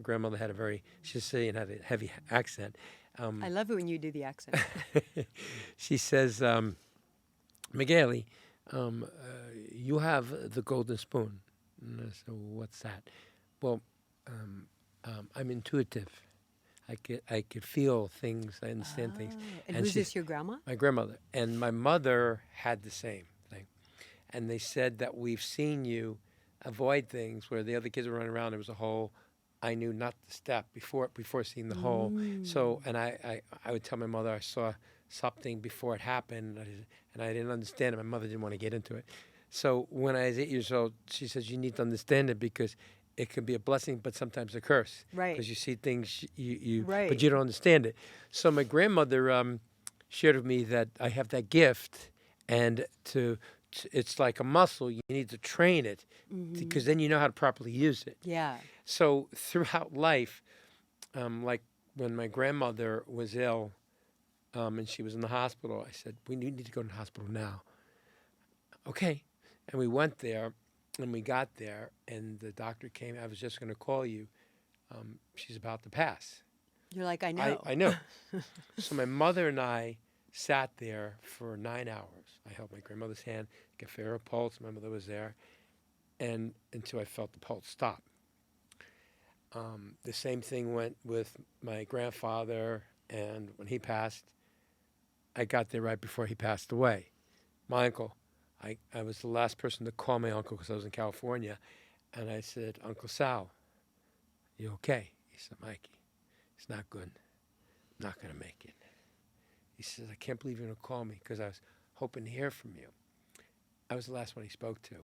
grandmother had a very Sicilian, had a heavy accent. I love it when you do the accent. She says, Migueli, you have the golden spoon. And I said, well, what's that? Well, I'm intuitive. I could feel things. I understand things. And And who's she's this, your grandma? my grandmother. And my mother had the same thing. And they said that we've seen you avoid things where the other kids were running around. There was a hole. I knew not to step before seeing the hole. So, and I would tell my mother I saw something before it happened, and I didn't understand it. My mother didn't want to get into it. So when I was 8 years old, she says you need to understand it because it can be a blessing, but sometimes a curse. Right. Because you see things Right. but you don't understand it. So my grandmother shared with me that I have that gift, and it's like a muscle. You need to train it because then you know how to properly use it. Yeah. So throughout life, like when my grandmother was ill and she was in the hospital, I said, we need to go to the hospital now. Okay. And we went there and we got there and the doctor came. I was just going to call you. She's about to pass. You're like, I know. I know. So my mother and I sat there for 9 hours. I held my grandmother's hand, get her pulse. My mother was there. And until I felt the pulse stop. The same thing went with my grandfather, and when he passed, I got there right before he passed away. My uncle, I was the last person to call my uncle because I was in California, and I said, Uncle Sal, you okay? He said, Mikey, it's not good. I'm not going to make it. He says, I can't believe you're going to call me because I was hoping to hear from you. I was the last one he spoke to.